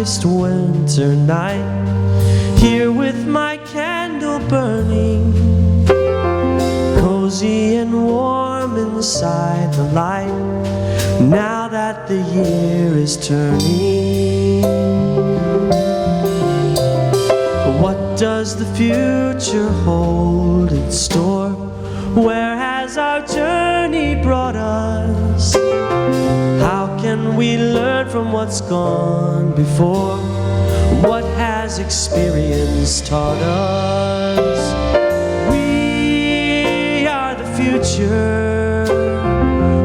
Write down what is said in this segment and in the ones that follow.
darkest winter night, here with my candle burning, cozy and warm inside the light, now that the year is turning. What does the future hold in store? Where has our journey brought us? How can we learn from what's gone before? What has experience taught us? We are the future.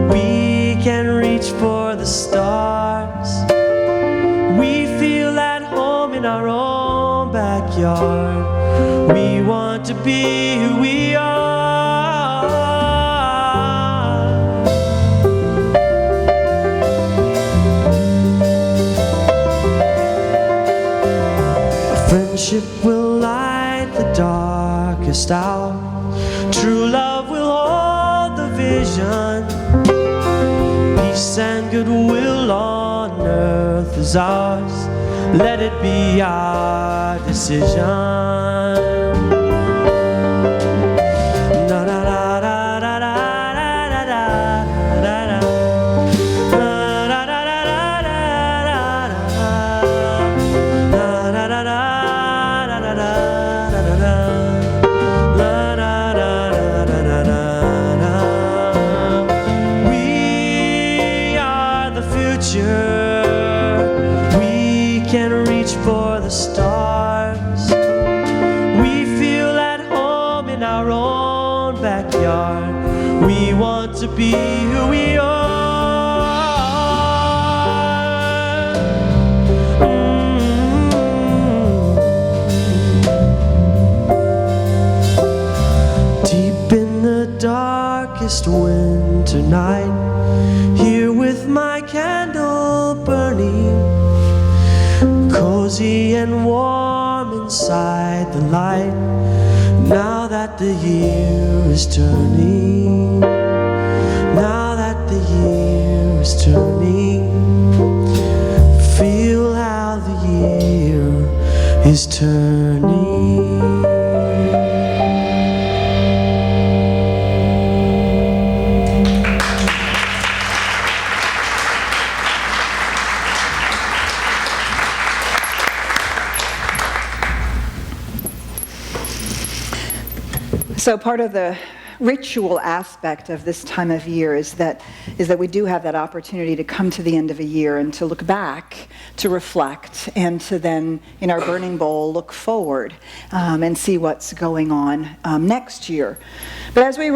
We can reach for the stars. We feel at home in our own backyard. We want to be who we are. Friendship will light the darkest hour. True love will hold the vision. Peace and goodwill on earth is ours. Let it be our decision. We can reach for the stars. We feel at home in our own backyard. We want to be who we are. Deep in the darkest winter night, here with my candle burning, cozy and warm inside the light, now that the year is turning. Now that the year is turning, feel how the year is turning. So part of the ritual aspect of this time of year is that we do have that opportunity to come to the end of a year and to look back, to reflect, and to then, in our burning bowl, look forward and see what's going on next year. But as we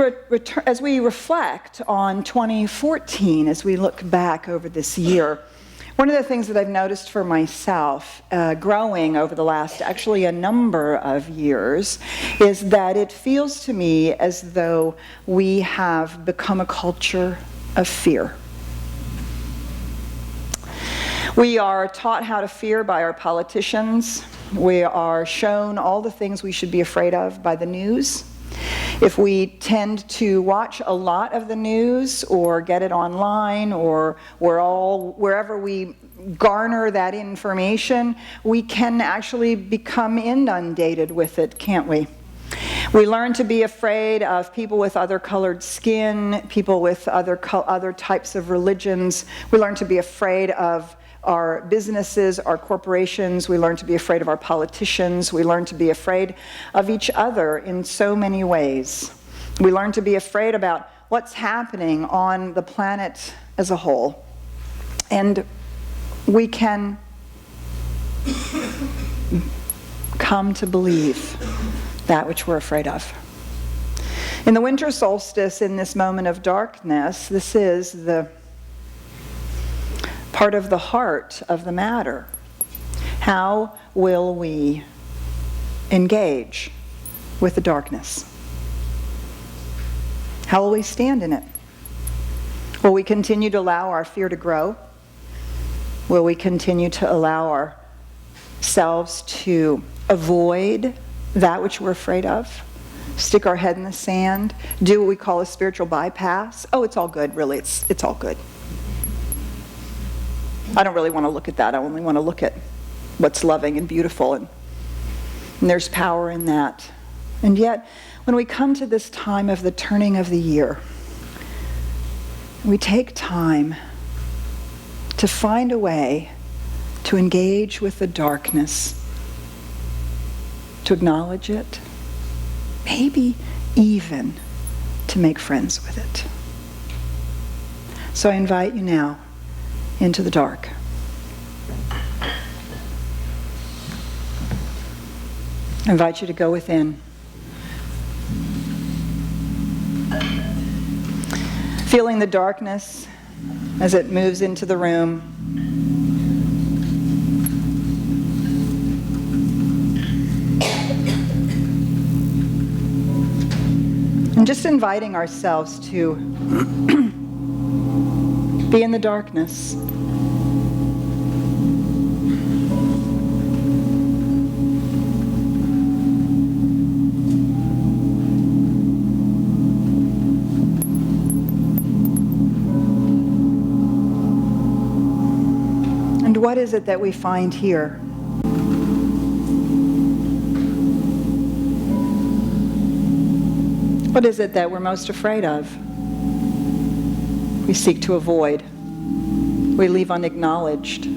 reflect on 2014, as we look back over this year, one of the things that I've noticed for myself, growing over the last, actually a number of years, is that it feels to me as though we have become a culture of fear. We are taught how to fear by our politicians. We are shown all the things we should be afraid of by the news. If we tend to watch a lot of the news or get it online or wherever we garner that information, we can actually become inundated with it, can't we? We learn to be afraid of people with other colored skin, people with other types of religions. We learn to be afraid of our businesses, our corporations. We learn to be afraid of our politicians. We learn to be afraid of each other in so many ways. We learn to be afraid about what's happening on the planet as a whole. And we can come to believe that which we're afraid of. In the winter solstice, in this moment of darkness, this is the part of the heart of the matter. How will we engage with the darkness? How will we stand in it? Will we continue to allow our fear to grow? Will we continue to allow ourselves to avoid that which we're afraid of? Stick our head in the sand? Do what we call a spiritual bypass? Oh, it's all good, really. It's all good. I don't really want to look at that. I only want to look at what's loving and beautiful, and there's power in that. And yet, when we come to this time of the turning of the year, we take time to find a way to engage with the darkness, to acknowledge it, maybe even to make friends with it. So I invite you now into the dark. I invite you to go within. Feeling the darkness as it moves into the room. And just inviting ourselves to be in the darkness. And what is it that we find here? What is it that we're most afraid of? We seek to avoid. We leave unacknowledged.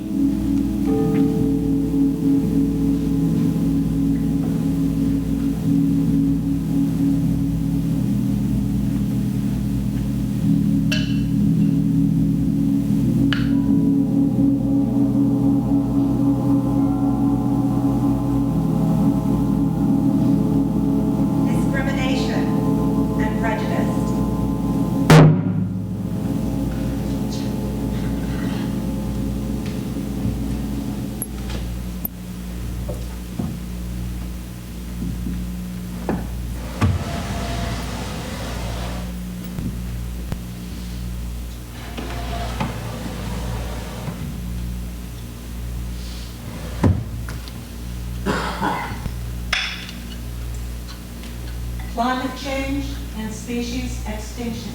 Climate change and species extinction.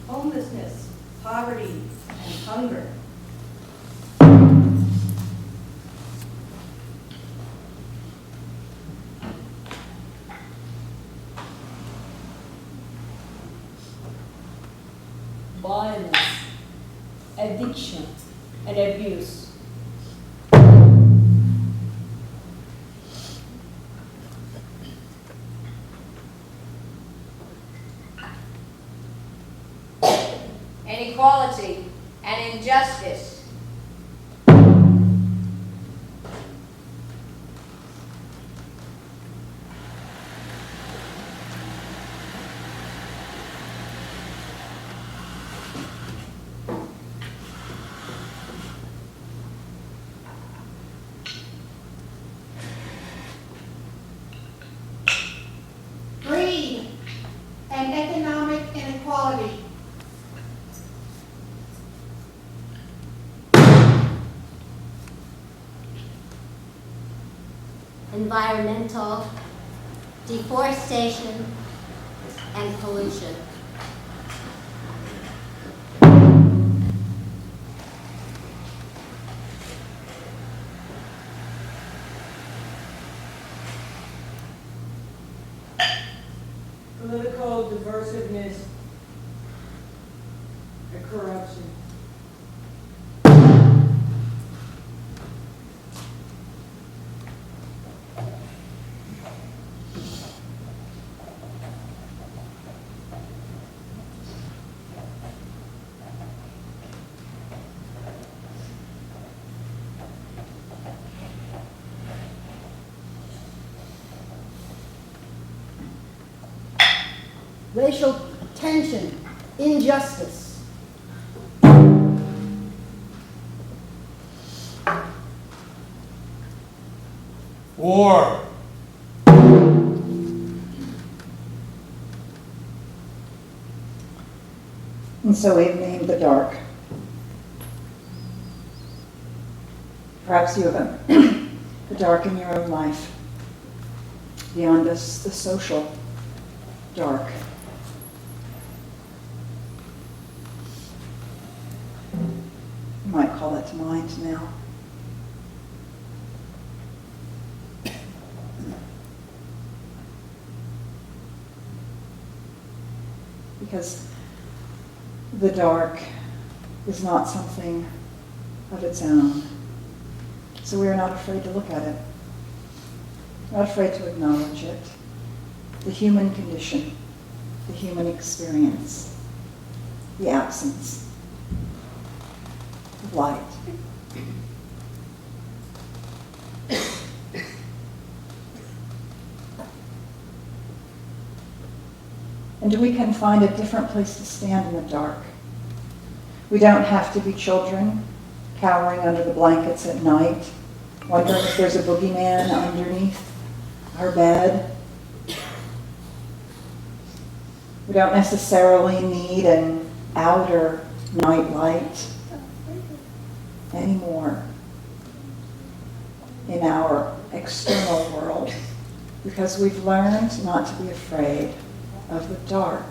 Homelessness, poverty, and hunger. Violence, addiction, and abuse. Inequality and injustice. Greed and economic inequality. Environmental deforestation and pollution. Political divisiveness and corruption. Racial tension, injustice. War. And so we've named the dark. Perhaps you have a dark in your own life. Beyond us, the social dark. You might call that to mind now. Because the dark is not something of its own. So we are not afraid to look at it, not afraid to acknowledge it. The human condition, the human experience, the absence of light. And we can find a different place to stand in the dark. We don't have to be children cowering under the blankets at night, wondering if there's a boogeyman underneath our bed. We don't necessarily need an outer night light anymore in our external world, because we've learned not to be afraid of the dark.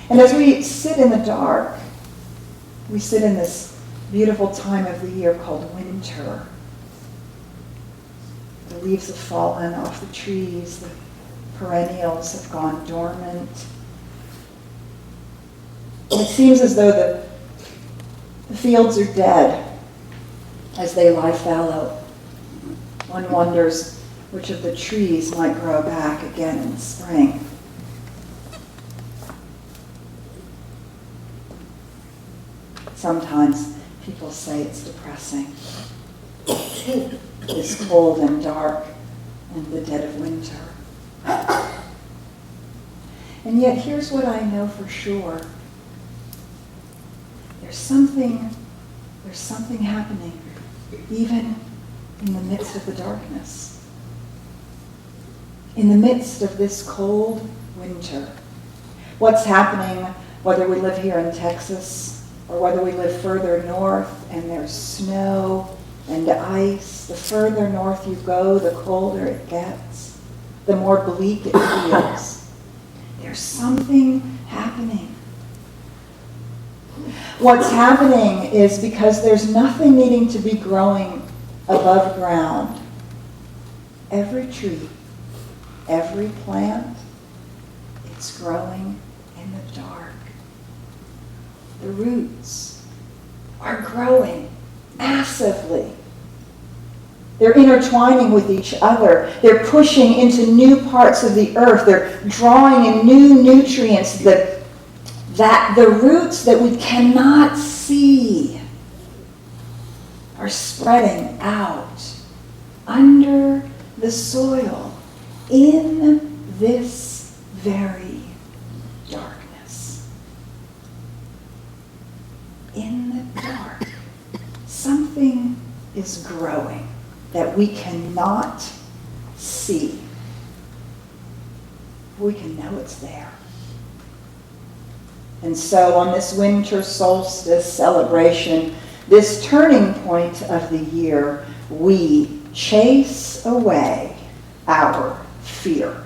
And as we sit in the dark, we sit in this beautiful time of the year called winter. The leaves have fallen off the trees, the perennials have gone dormant. And it seems as though the fields are dead as they lie fallow. One wonders which of the trees might grow back again in the spring. Sometimes people say it's depressing. It's cold and dark in the dead of winter. And yet here's what I know for sure. There's something happening even in the midst of the darkness. In the midst of this cold winter. What's happening, whether we live here in Texas or whether we live further north and there's snow and ice, the further north you go, the colder it gets, the more bleak it feels. There's something happening. What's happening is because there's nothing needing to be growing above ground. Every tree, every plant, it's growing in the dark. The roots are growing massively. They're intertwining with each other. They're pushing into new parts of the earth. They're drawing in new nutrients that the roots that we cannot see are spreading out under the soil in this very darkness. In the dark, something is growing that we cannot see. We can know it's there. And so on this winter solstice celebration, this turning point of the year, we chase away our fear.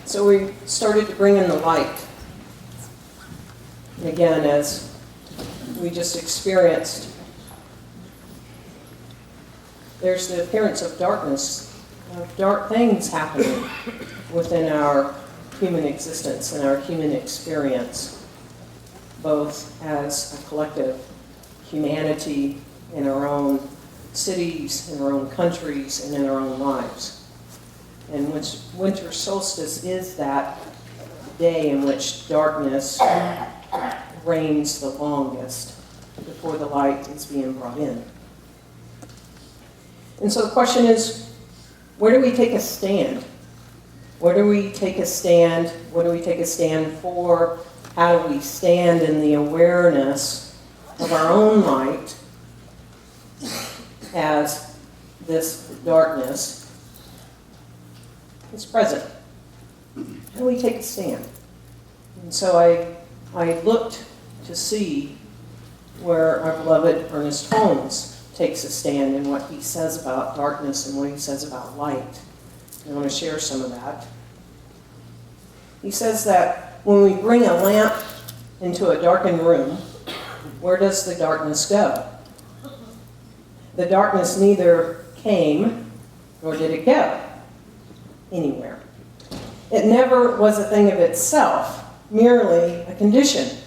So we started to bring in the light. And again, as we just experienced, there's the appearance of darkness, of dark things happening within our human existence and our human experience, both as a collective humanity in our own cities, in our own countries, and in our own lives. And which winter solstice is that day in which darkness reigns the longest before the light is being brought in. And so the question is, where do we take a stand? Where do we take a stand? What do we take a stand for? How do we stand in the awareness of our own light as this darkness is present? How do we take a stand? And so I looked to see where our beloved Ernest Holmes takes a stand in what he says about darkness and what he says about light. I want to share some of that. He says that when we bring a lamp into a darkened room, where does the darkness go? The darkness neither came nor did it go anywhere. It never was a thing of itself, merely a condition.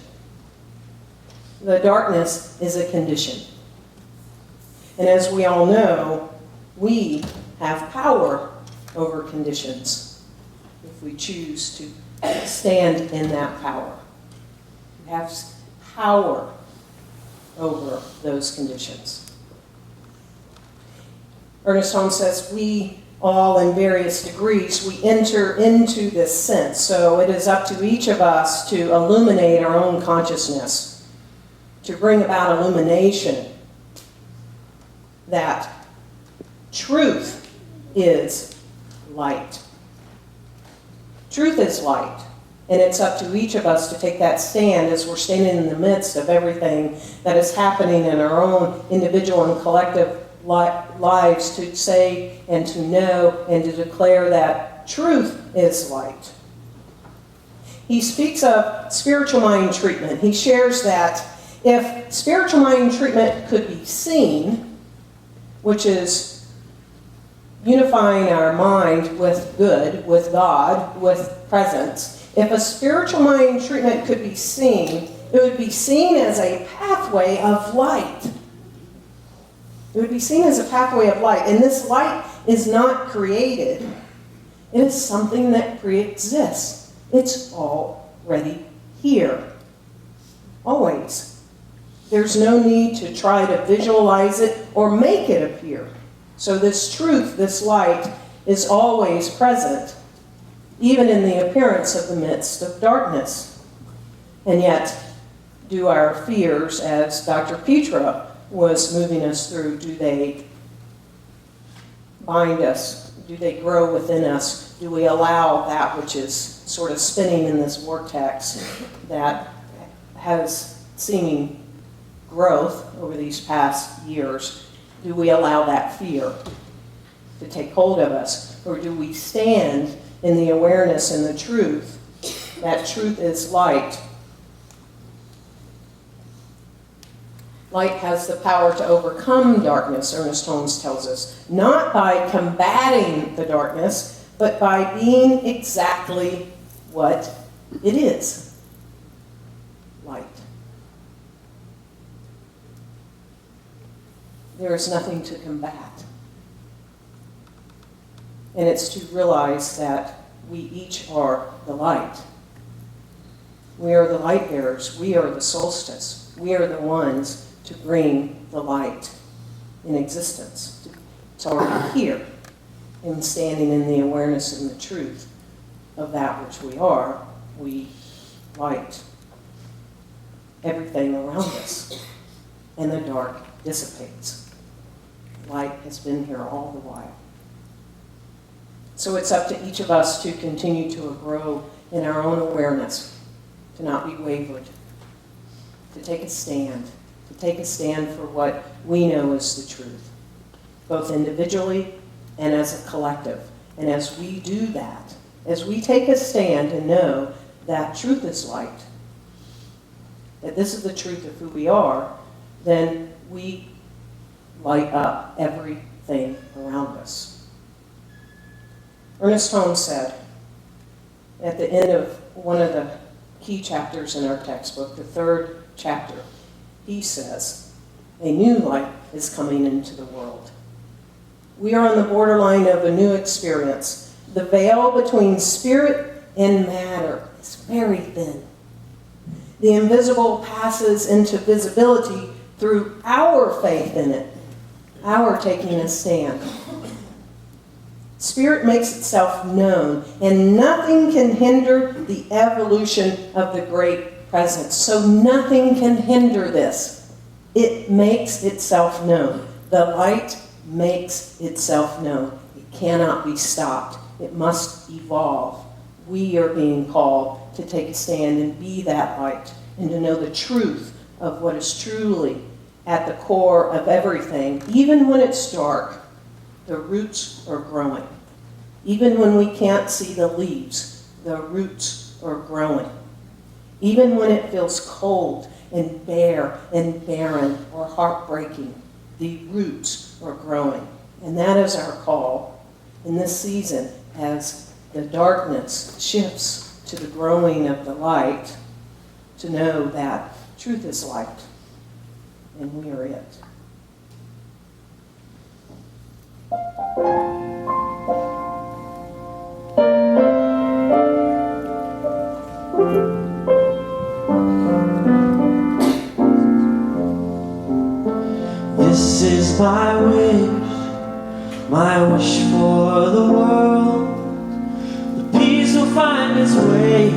The darkness is a condition. And as we all know, we have power over conditions if we choose to stand in that power. We have power over those conditions. Ernest Holmes says, we all in various degrees, we enter into this sense. So it is up to each of us to illuminate our own consciousness, to bring about illumination that truth is light. Truth is light. And it's up to each of us to take that stand as we're standing in the midst of everything that is happening in our own individual and collective lives, to say and to know and to declare that truth is light. He speaks of spiritual mind treatment. He shares that if spiritual mind treatment could be seen, which is unifying our mind with good, with God, with presence, if a spiritual mind treatment could be seen, it would be seen as a pathway of light. It would be seen as a pathway of light. And this light is not created. It is something that pre-exists. It's already here. Always. There's no need to try to visualize it or make it appear. So this truth, this light, is always present, even in the appearance of the midst of darkness. And yet, do our fears, as Dr. Petra was moving us through, do they bind us? Do they grow within us? Do we allow that which is sort of spinning in this vortex that has seeming growth over these past years, do we allow that fear to take hold of us? Or do we stand in the awareness and the truth that truth is light? Light has the power to overcome darkness, Ernest Holmes tells us, not by combating the darkness, but by being exactly what it is, light. There is nothing to combat. And it's to realize that we each are the light. We are the light bearers. We are the solstice. We are the ones to bring the light in existence. It's already here, in standing in the awareness and the truth of that which we are. We light everything around us, and the dark dissipates. Light has been here all the while. So it's up to each of us to continue to grow in our own awareness, to not be wavered, to take a stand for what we know is the truth, both individually and as a collective. And as we do that, As we take a stand and know that truth is light, that this is the truth of who we are, then we light up everything around us. Ernest Holmes said at the end of one of the key chapters in our textbook, the 3rd chapter, he says, "A new light is coming into the world. We are on the borderline of a new experience. The veil between spirit and matter is very thin. The invisible passes into visibility through our faith in it, our taking a stand. Spirit makes itself known, and nothing can hinder the evolution of the great presence. So nothing can hinder this. It makes itself known. The light makes itself known. It cannot be stopped. It must evolve. We are being called to take a stand and be that light, and to know the truth of what is truly at the core of everything. Even when it's dark, the roots are growing. Even when we can't see the leaves, the roots are growing. Even when it feels cold and bare and barren or heartbreaking, the roots are growing. And that is our call in this season as the darkness shifts to the growing of the light, to know that truth is light and we are it. This is my wish for the world. The peace will find its way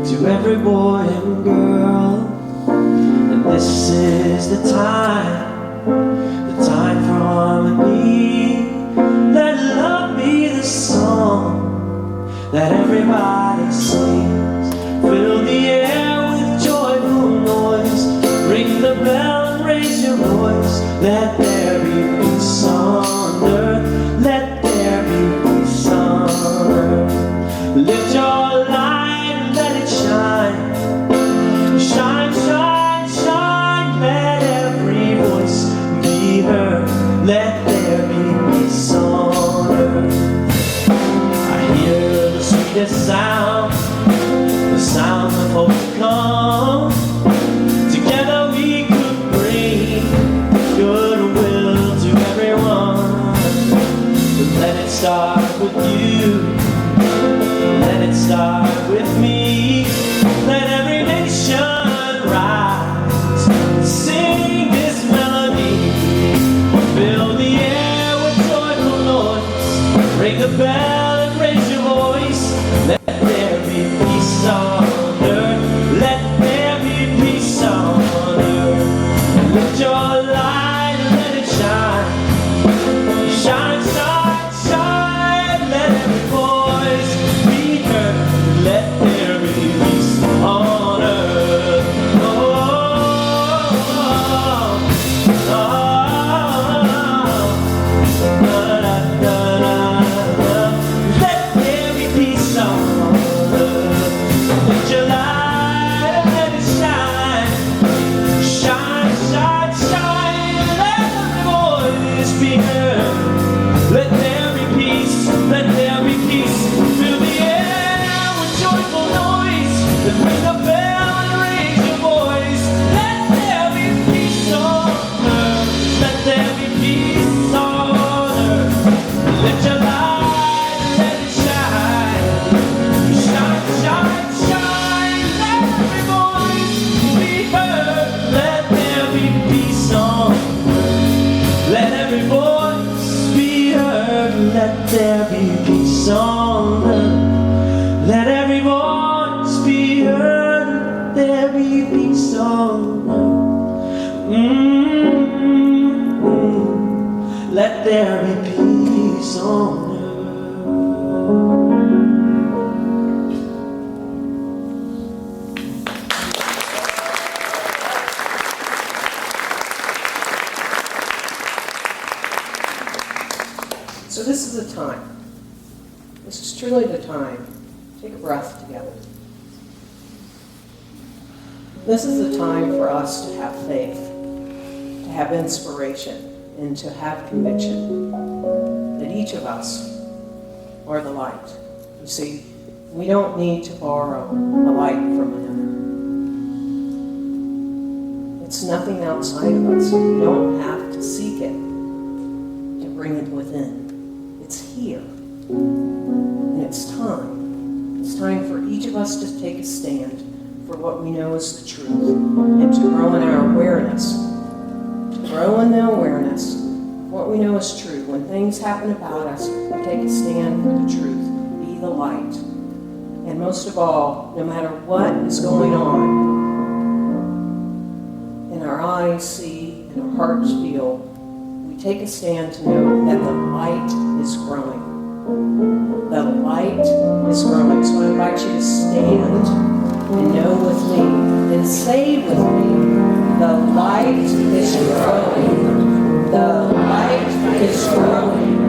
to every boy and girl. And this is the time for harmony. Let love be the song that everybody sings. Fill the air with joyful noise. Ring the bell and raise your voice. Let there be peace on earth. Let there be peace on earth. Lift your light and let it shine. Shine, shine, shine. Let every voice be heard. Let there be peace on earth. I hear the sweetest sound, the sound of hope to come. Together we could bring goodwill to everyone. But let it start with you. Let it start with me. Let every nation rise and sing this melody. Fill the air with joyful noise. Ring the bell and raise your voice. Let there be peace on earth. Let there be peace on earth. Lift your light and let it shine. Shine, shine, shine. Let every voice be heard. Let there be peace on earth. Oh, oh, oh, da, da, da, da. Let there be peace on earth. Lift your light and let it shine. Shine, shine, shine. Let every voice be heard. Let there be peace. Let there be peace. Fill the air with joyful noise. And ring the bell and raise your voice. Let there be peace on earth. Let there be peace on earth. Let your light and let it shine. Shine, shine, shine. Let every voice be heard. Let there be peace on earth. Let every voice be heard. Let there be peace on earth. Let every voice be heard. Let there be peace on earth. Let there be peace on earth. So this is a time This is truly the time. Take a breath together. This is the time for us to have faith, to have inspiration, and to have conviction that each of us are the light. You see, we don't need to borrow a light from another. It's nothing outside of us. We don't have to seek it to bring it within. It's here. And it's time. It's time for each of us to take a stand for what we know is the truth and to grow in our awareness. To grow in the awareness of what we know is true. When things happen about us, we take a stand for the truth. Be the light. And most of all, no matter what is going on, and our eyes see and our hearts feel, we take a stand to know that the light is growing. The light is growing. So I invite you to stand and know with me and say with me, the light is growing. The light is growing.